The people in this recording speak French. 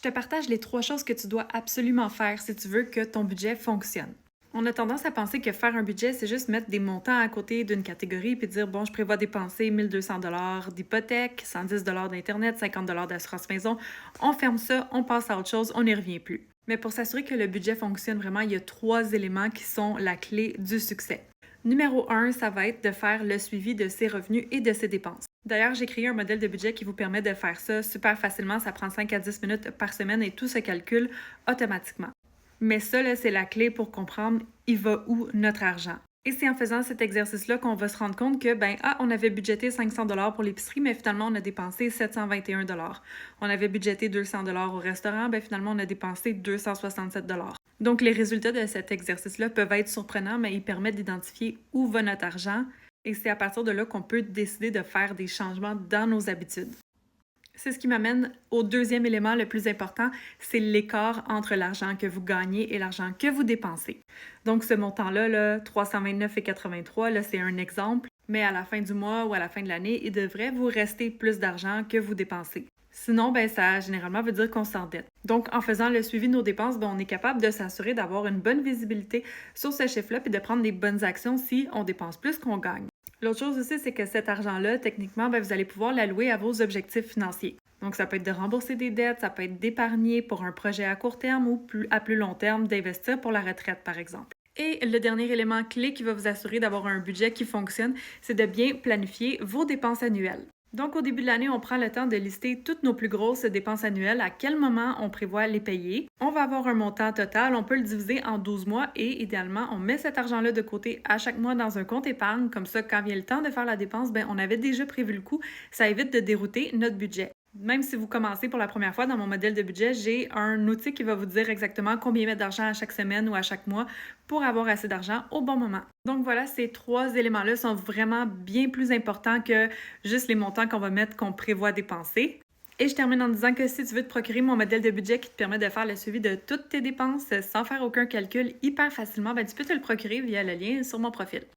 Je te partage les 3 choses que tu dois absolument faire si tu veux que ton budget fonctionne. On a tendance à penser que faire un budget, c'est juste mettre des montants à côté d'une catégorie puis dire, bon, je prévois dépenser 1200 d'hypothèque, 110 d'Internet, 50 d'assurance maison. On ferme ça, on passe à autre chose, on n'y revient plus. Mais pour s'assurer que le budget fonctionne vraiment, il y a 3 éléments qui sont la clé du succès. Numéro 1, ça va être de faire le suivi de ses revenus et de ses dépenses. D'ailleurs, j'ai créé un modèle de budget qui vous permet de faire ça super facilement. Ça prend 5 à 10 minutes par semaine et tout se calcule automatiquement. Mais ça, là, c'est la clé pour comprendre il va où notre argent. Et c'est en faisant cet exercice-là qu'on va se rendre compte que, on avait budgété 500 pour l'épicerie, mais finalement, on a dépensé 721 On avait budgété 200 au restaurant, finalement, on a dépensé 267 Donc, les résultats de cet exercice-là peuvent être surprenants, mais ils permettent d'identifier où va notre argent. Et c'est à partir de là qu'on peut décider de faire des changements dans nos habitudes. C'est ce qui m'amène au deuxième élément le plus important, c'est l'écart entre l'argent que vous gagnez et l'argent que vous dépensez. Donc ce montant-là, là, 329,83, là, c'est un exemple, mais à la fin du mois ou à la fin de l'année, il devrait vous rester plus d'argent que vous dépensez. Sinon, ça généralement veut dire qu'on s'endette. Donc, en faisant le suivi de nos dépenses, on est capable de s'assurer d'avoir une bonne visibilité sur ce chiffre-là et de prendre des bonnes actions si on dépense plus qu'on gagne. L'autre chose aussi, c'est que cet argent-là, techniquement, vous allez pouvoir l'allouer à vos objectifs financiers. Donc, ça peut être de rembourser des dettes, ça peut être d'épargner pour un projet à court terme ou à plus long terme, d'investir pour la retraite, par exemple. Et le dernier élément clé qui va vous assurer d'avoir un budget qui fonctionne, c'est de bien planifier vos dépenses annuelles. Donc, au début de l'année, on prend le temps de lister toutes nos plus grosses dépenses annuelles, à quel moment on prévoit les payer. On va avoir un montant total, on peut le diviser en 12 mois et idéalement, on met cet argent-là de côté à chaque mois dans un compte épargne. Comme ça, quand vient le temps de faire la dépense, on avait déjà prévu le coup. Ça évite de dérouter notre budget. Même si vous commencez pour la première fois dans mon modèle de budget, j'ai un outil qui va vous dire exactement combien mettre d'argent à chaque semaine ou à chaque mois pour avoir assez d'argent au bon moment. Donc voilà, ces 3 éléments-là sont vraiment bien plus importants que juste les montants qu'on va mettre, qu'on prévoit dépenser. Et je termine en disant que si tu veux te procurer mon modèle de budget qui te permet de faire le suivi de toutes tes dépenses sans faire aucun calcul hyper facilement, tu peux te le procurer via le lien sur mon profil.